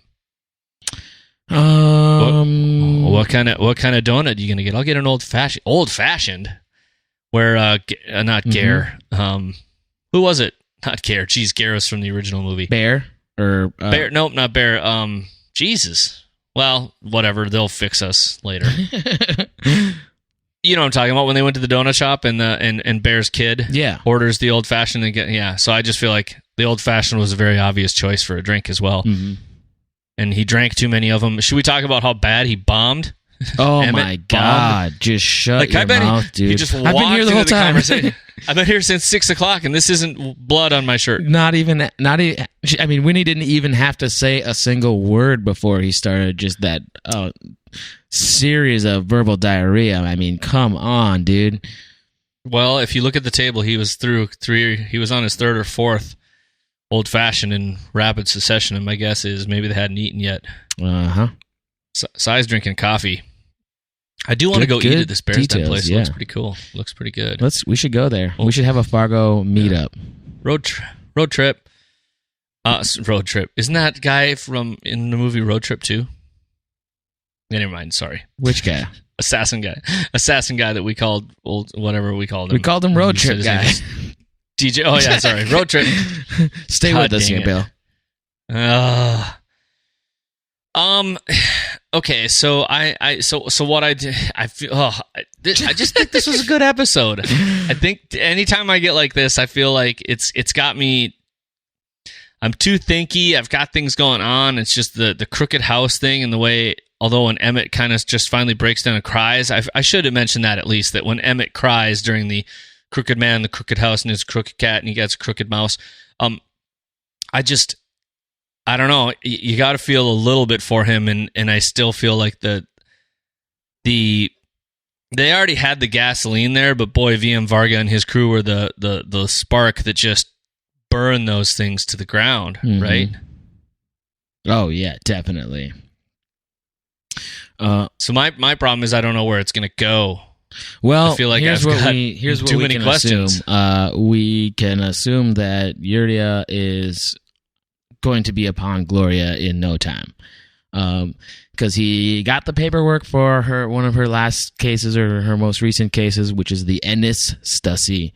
What kind of donut are you gonna get? I'll get an old fashioned. Where not Gare. Who was it? Not Gare. Jeez, Gare was from the original movie. Bear or Bear? Nope, not Bear. Jesus. Well, whatever. They'll fix us later. You know what I'm talking about when they went to the donut shop and Bear's kid orders the old fashioned and So I just feel like the old fashioned was a very obvious choice for a drink as well. Mm-hmm. And he drank too many of them. Should we talk about how bad he bombed? Oh my God! Just shut your mouth, dude. He just walked I've been here the whole time. I've been here since 6:00, and this isn't blood on my shirt. Not even. I mean, Winnie didn't even have to say a single word before he started just that series of verbal diarrhea. I mean, come on, dude. Well, if you look at the table, he was through 3. He was on his 3rd or 4th old fashioned in rapid succession, and my guess is maybe they hadn't eaten yet. Si's drinking coffee. I do want to go eat at this Bear's Den place. It looks pretty cool. Looks pretty good. We should go there. We should have a Fargo meetup. Road trip. Road trip. Isn't that guy from in the movie Road Trip 2? Never mind. Sorry. Which guy? Assassin guy that we called whatever we called him. We called him Road Trip guy. DJ. Oh yeah, sorry. Road Trip. Stay with us here, Bill. Okay, so what I did, I feel, I just think this was a good episode. I think anytime I get like this, I feel like it's got me. I'm too thinky. I've got things going on. It's just the crooked house thing and the way. Although when Emmett kind of just finally breaks down and cries, I should have mentioned that at least, that when Emmett cries during the crooked man, the crooked house, and his crooked cat, and he gets a crooked mouse. I don't know. You got to feel a little bit for him, and I still feel like they already had the gasoline there, but boy, VM Varga and his crew were the spark that just burned those things to the ground, right? Oh yeah, definitely. So my problem is I don't know where it's going to go. Well, I feel like here's what we can questions. Assume. We can assume that Yuria is going to be upon Gloria in no time, because he got the paperwork for one of her last cases, or her most recent cases, which is the Ennis Stussy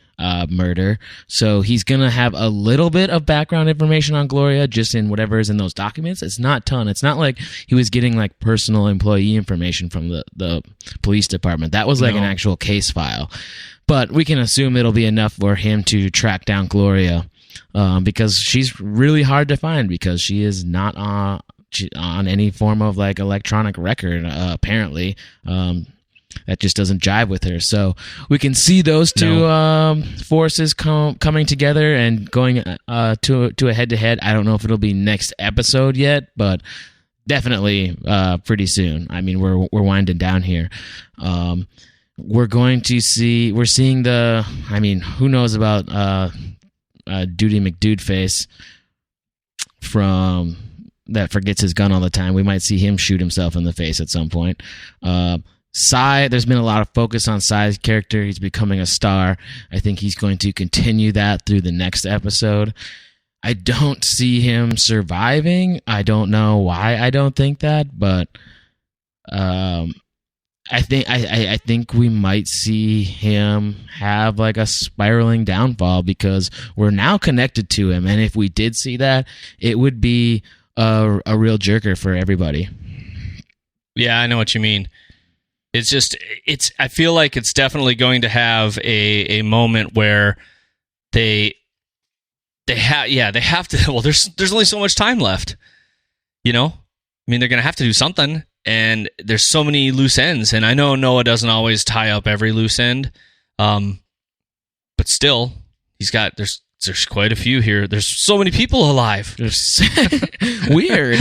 murder. So he's gonna have a little bit of background information on Gloria just in whatever is in those documents. It's not a ton. It's not like he was getting like personal employee information from the police department. That was like an actual case file. But we can assume it'll be enough for him to track down Gloria. Because she's really hard to find, because she is not on any form of like electronic record, apparently. That just doesn't jive with her. So we can see those two forces coming together and going to a head-to-head. I don't know if it'll be next episode yet, but definitely pretty soon. I mean, we're winding down here. We're seeing who knows about Duty McDudeface from that forgets his gun all the time. We might see him shoot himself in the face at some point. Sai, there's been a lot of focus on Sai's character. He's becoming a star. I think he's going to continue that through the next episode. I don't see him surviving. I don't know why I don't think that, but I think we might see him have like a spiraling downfall, because we're now connected to him, and if we did see that, it would be a real jerker for everybody. Yeah, I know what you mean. I feel like it's definitely going to have a moment where they have to. Well, there's only so much time left. You know, I mean, they're going to have to do something. And there's so many loose ends, and I know Noah doesn't always tie up every loose end, but still, there's there's quite a few here. There's so many people alive. Weird.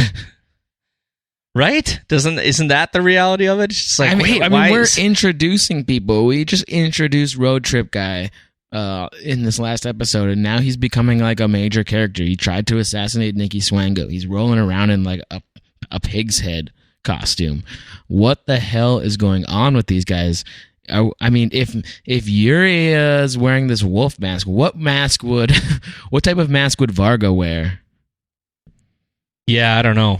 Right? Isn't that the reality of it? It's just like, I mean, we're introducing people. We just introduced Road Trip Guy in this last episode, and now he's becoming like a major character. He tried to assassinate Nikki Swango. He's rolling around in like a pig's head costume. What the hell is going on with these guys? I mean, if Yuri is wearing this wolf mask, what type of mask would Fargo wear? Yeah, I don't know.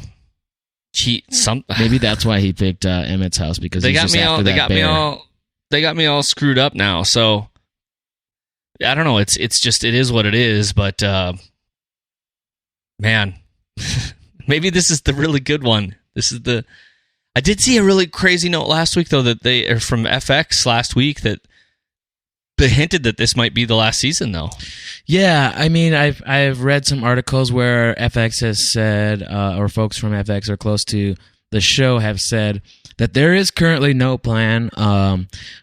Maybe that's why he picked Emmett's house, because they got me all screwed up now. So I don't know. It is what it is. But man, maybe this is the really good one. I did see a really crazy note last week, though, that they are from FX last week that they hinted that this might be the last season, though. Yeah, I mean, I've read some articles where FX has said, or folks from FX or close to the show have said that there is currently no plan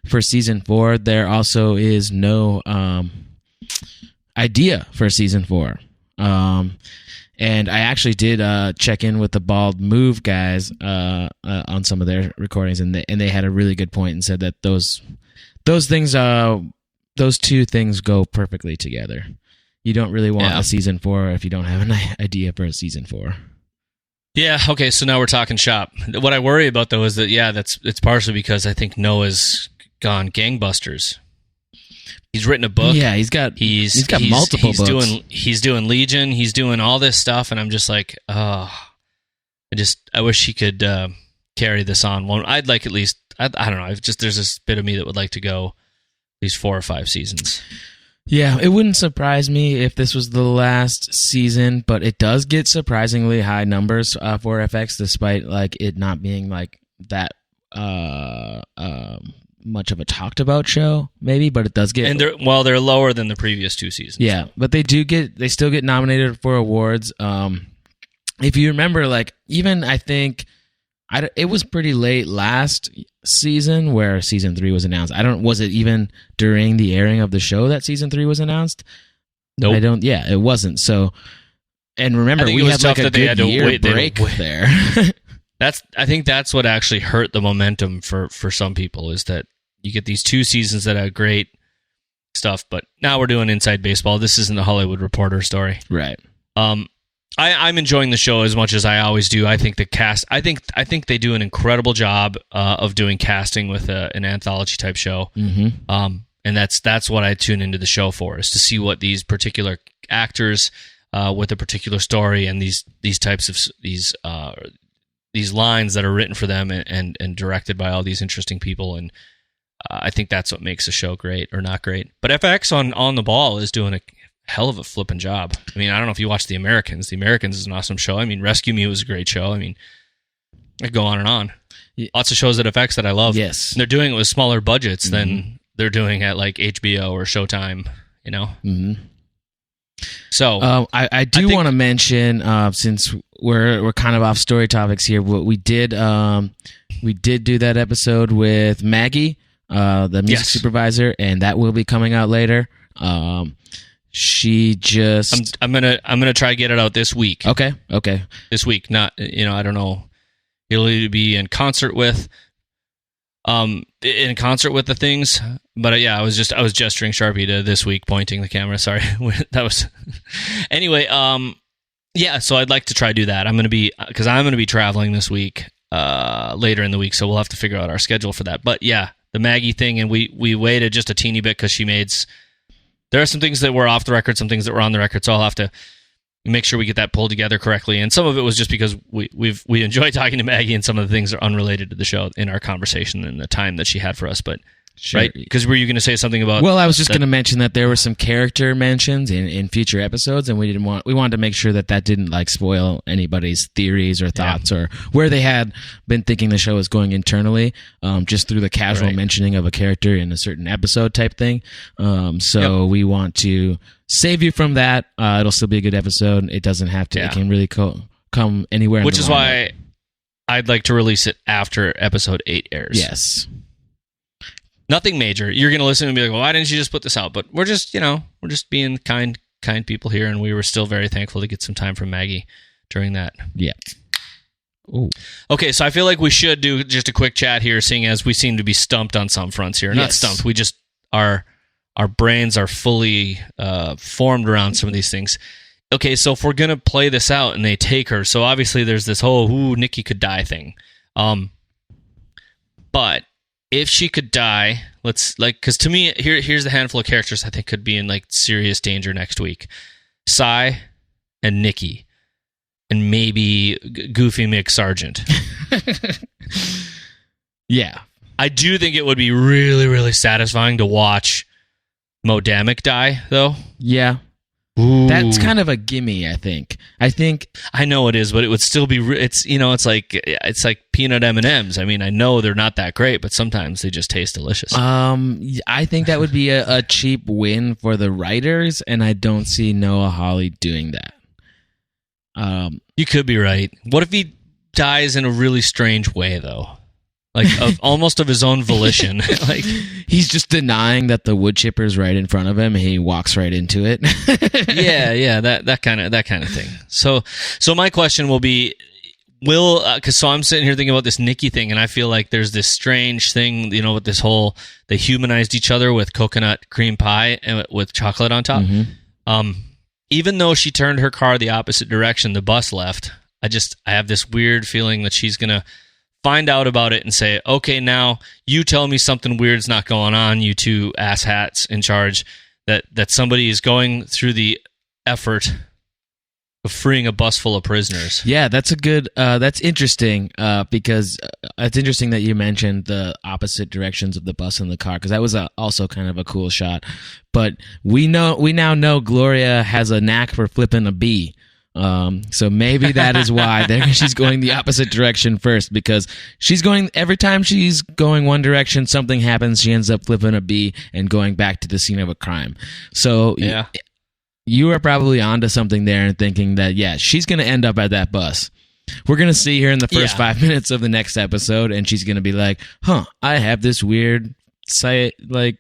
for season 4. There also is no idea for season 4. And I actually did check in with the Bald Move guys on some of their recordings, and they had a really good point and said that those two things go perfectly together. You don't really want a season 4 if you don't have an idea for a season 4. Yeah. Okay. So now we're talking shop. What I worry about, though, is that it's partially because I think Noah's gone gangbusters. He's written a book. Yeah, he's got multiple books. He's doing Legion. He's doing all this stuff, and I'm just like, I wish he could carry this on. I'd like at least, I don't know. There's this bit of me that would like to go at least 4 or 5 seasons. Yeah, it wouldn't surprise me if this was the last season, but it does get surprisingly high numbers for FX, despite like it not being like that much of a talked about show, maybe, but it does get. And they're lower than the previous 2 seasons. Yeah, but they still get nominated for awards. If you remember, like even I think it was pretty late last season where season 3 was announced. Was it even during the airing of the show that season 3 was announced? Nope. Yeah, it wasn't. So, and remember, we had like a good year break there. I think that's what actually hurt the momentum for some people, is that you get these 2 seasons that have great stuff, but now we're doing Inside Baseball. This isn't the Hollywood Reporter story. Right. I'm enjoying the show as much as I always do. I think the cast, I think they do an incredible job of doing casting with an anthology type show. Mm-hmm. And that's what I tune into the show for, is to see what these particular actors with a particular story and these types of these lines that are written for them and directed by all these interesting people. And I think that's what makes a show great or not great. But FX on the ball is doing a hell of a flipping job. I mean, I don't know if you watch The Americans. The Americans is an awesome show. I mean, Rescue Me was a great show. I mean, I could go on and on. Yeah. Lots of shows at FX that I love. Yes. And they're doing it with smaller budgets than they're doing at like HBO or Showtime, you know? Mm-hmm. So I do want to mention, since we're kind of off story topics here, we did do that episode with Maggie, the music supervisor, and that will be coming out later. She just I'm gonna try to get it out this week. Okay. This week, not I don't know. It'll either be in concert with the things, but I was gesturing Charpie to this week, pointing the camera. Sorry, that was anyway. So I'd like to try to do that. I'm gonna be traveling this week, later in the week, so we'll have to figure out our schedule for that. But yeah, the Maggie thing, and we waited just a teeny bit because she made. There are some things that were off the record, some things that were on the record, so I'll have to make sure we get that pulled together correctly. And some of it was just because we enjoy talking to Maggie, and some of the things are unrelated to the show in our conversation and the time that she had for us. But sure. Right, because were you going to say something about? Well, I was just going to mention that there were some character mentions in future episodes, and we wanted to make sure that didn't like spoil anybody's theories or thoughts or where they had been thinking the show was going internally, just through the casual mentioning of a character in a certain episode type thing. We want to save you from that. It'll still be a good episode. It doesn't have to. It can really come anywhere. Which is why I'd like to release it after episode 8 airs. Yes. Nothing major. You're going to listen and be like, well, why didn't you just put this out? But we're just being kind kind people here, and we were still very thankful to get some time from Maggie during that. Yeah. Ooh. Okay, so I feel like we should do just a quick chat here, seeing as we seem to be stumped on some fronts here. Not stumped. We just our brains are fully formed around some of these things. Okay, so if we're gonna play this out and they take her, so obviously there's this whole Nikki could die thing. But if she could die, because to me, here's the handful of characters I think could be in like serious danger next week: Cy and Nikki. And maybe Goofy McSargent. Yeah. I do think it would be really, really satisfying to watch Mo Damick die, though. Yeah. Ooh. That's kind of a gimme, I think. I know it is, but it would still be... It's like peanut M&Ms. I mean, I know they're not that great, but sometimes they just taste delicious. I think that would be a cheap win for the writers, and I don't see Noah Hawley doing that. You could be right. What if he dies in a really strange way, though? Like, almost of his own volition. Like, he's just denying that the wood chipper's right in front of him, and he walks right into it. yeah, that kind of thing. So my question will be, because I'm sitting here thinking about this Nikki thing, and I feel like there's this strange thing, with this whole, they humanized each other with coconut cream pie and with chocolate on top. Mm-hmm. Even though she turned her car the opposite direction the bus left, I have this weird feeling that she's going to find out about it and say, okay, now you tell me something weird's not going on, you two asshats in charge, that somebody is going through the effort of freeing a bus full of prisoners. Yeah, that's that's interesting, because it's interesting that you mentioned the opposite directions of the bus and the car, because that was also kind of a cool shot. But we now know Gloria has a knack for flipping a bee. So maybe that is why she's going the opposite direction first, because every time she's going one direction, something happens, she ends up flipping a bee and going back to the scene of a crime. So yeah. You are probably onto something there and thinking that, yeah, she's going to end up at that bus. We're going to see her in the first 5 minutes of the next episode, and she's going to be like, I have this weird, psychopathy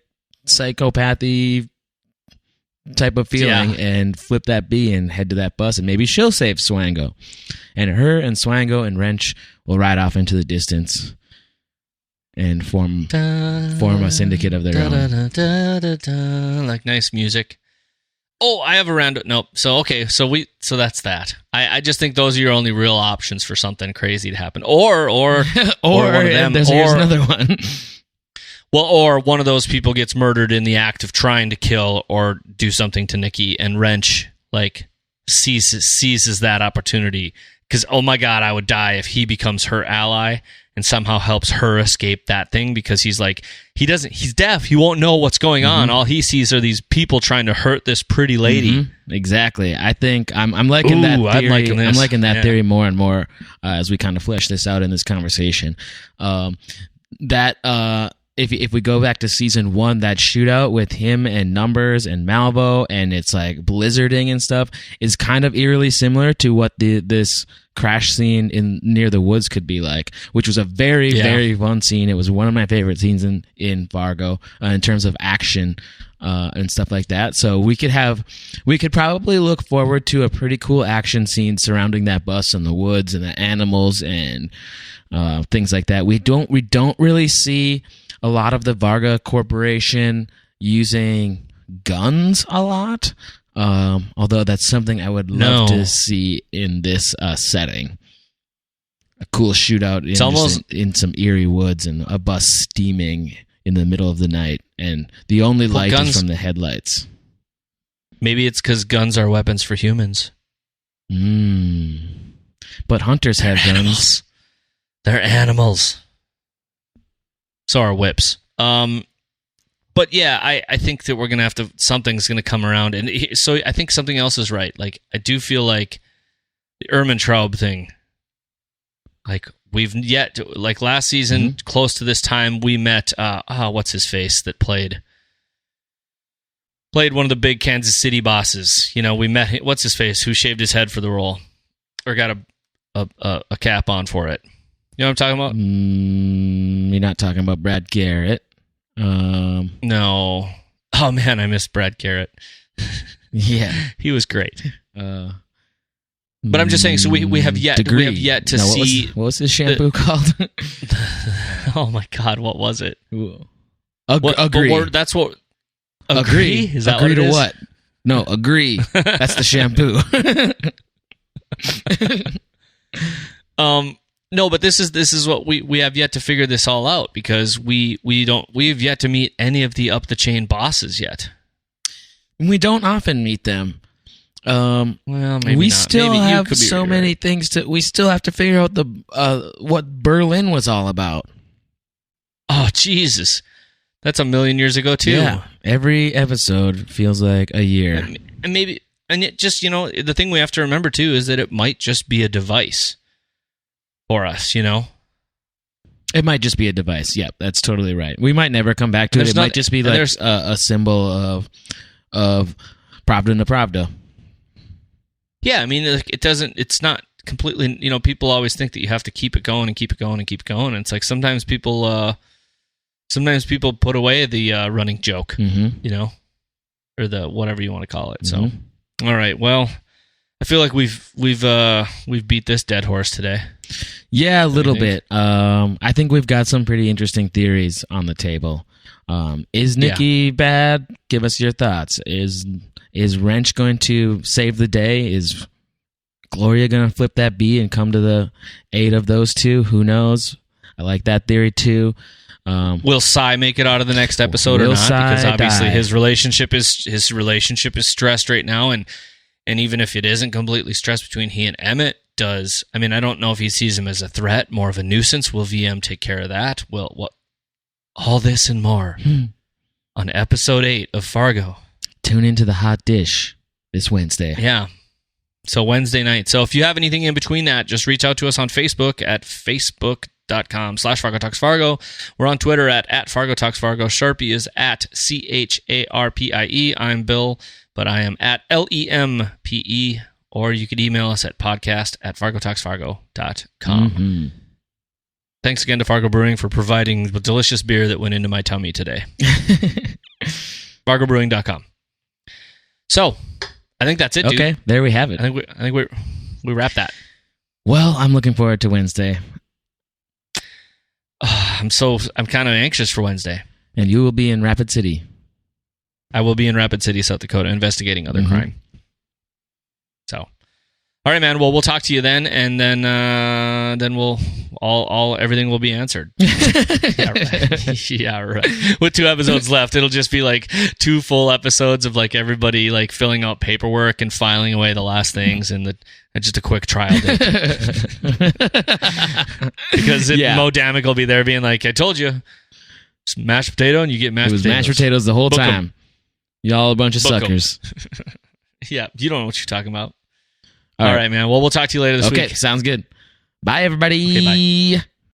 type of feeling, and flip that bee and head to that bus, and maybe she'll save Swango. And her and Swango and Wrench will ride off into the distance and form a syndicate of their own. Like nice music. Oh, I have a random... Nope. So that's that. I just think those are your only real options for something crazy to happen. Or one of them. Here's another one. Well, or one of those people gets murdered in the act of trying to kill or do something to Nikki, and Wrench, seizes that opportunity. Because, oh my God, I would die if he becomes her ally and somehow helps her escape that thing, because he's deaf. He won't know what's going on. All he sees are these people trying to hurt this pretty lady. Mm-hmm. Exactly. I think I'm liking that theory. I'm liking that theory more and more as we kind of flesh this out in this conversation. If we go back to season 1, that shootout with him and Numbers and Malvo, and it's like blizzarding and stuff, is kind of eerily similar to what this crash scene near the woods could be like, which was a very, very fun scene. It was one of my favorite scenes in Fargo in terms of action and stuff like that. So we could probably look forward to a pretty cool action scene surrounding that bus in the woods and the animals and things like that. We don't really see a lot of the Varga Corporation using guns a lot, although that's something I would love to see in this setting. A cool shootout in some eerie woods and a bus steaming in the middle of the night, and the only light is from the headlights. Maybe it's because guns are weapons for humans. But hunters have guns. They're animals. So are whips. But yeah, I think that we're going to have to... Something's going to come around. And so I think something else is right. I do feel like the Ermentraub thing... we've yet... last season, close to this time, we met... what's his face that played one of the big Kansas City bosses. We met him... What's his face? Who shaved his head for the role? Or got a cap on for it. You know what I'm talking about? You're not talking about Brad Garrett. No. Oh, man, I miss Brad Garrett. Yeah, he was great. But I'm just saying. So we have yet to see. What was his shampoo called? Oh my God, what was it? Agree. That's what. Agree. Is that agree what it to is? what? No, agree. That's the shampoo. No, but this is what we have yet to figure this all out, because we've yet to meet any of the up the chain bosses yet. We don't often meet them. Well, maybe we not. still maybe have so many things we still have to figure out what Berlin was all about. Oh, Jesus. That's a million years ago too. Yeah. Every episode feels like a year. And maybe, and it just, the thing we have to remember too is that it might just be a device for us, It might just be a device. Yeah, that's totally right. We might never come back to it. It might just be like a symbol of Pravda na Pravda. Yeah, I mean, it's not completely, people always think that you have to keep it going and keep it going and keep it going. And it's like sometimes people put away the running joke, or the whatever you want to call it. So, all right, well, I feel like we've beat this dead horse today. Yeah, a little bit. I think we've got some pretty interesting theories on the table. Is Nikki bad? Give us your thoughts. Is Wrench going to save the day? Is Gloria going to flip that B and come to the aid of those two? Who knows? I like that theory too. Will Cy make it out of the next episode or not? Because obviously his relationship is stressed right now, and even if it isn't completely stressed between he and Emmett, I don't know if he sees him as a threat, more of a nuisance. Will VM take care of that? Well, what? All this and more on episode 8 of Fargo. Tune into the hot dish this Wednesday. Yeah. So Wednesday night. So if you have anything in between that, just reach out to us on Facebook at facebook.com/Fargo Talks Fargo. We're on Twitter at Fargo Talks Fargo. Charpie is at CHARPIE. I'm Bill, but I am at LEMPE. Or you could email us at podcast@fargotalksfargo.com. Mm-hmm. Thanks again to Fargo Brewing for providing the delicious beer that went into my tummy today. FargoBrewing.com. So, I think that's it, dude. Okay, there we have it. I think we wrap that. Well, I'm looking forward to Wednesday. I'm kind of anxious for Wednesday. And you will be in Rapid City. I will be in Rapid City, South Dakota, investigating other crime. So, all right, man. Well, we'll talk to you then, and then we'll everything will be answered. Yeah, right. Yeah, right. With 2 episodes left, it'll just be like 2 full episodes of like everybody like filling out paperwork and filing away the last things, and just a quick trial date. Because Mo Damick will be there being like, "I told you, it's mashed potato, and you get mashed potatoes." It was mashed potatoes the whole time. Y'all a bunch of suckers. Yeah, you don't know what you're talking about. All right, man. Well, we'll talk to you later this week. Okay, sounds good. Bye, everybody. Okay, bye.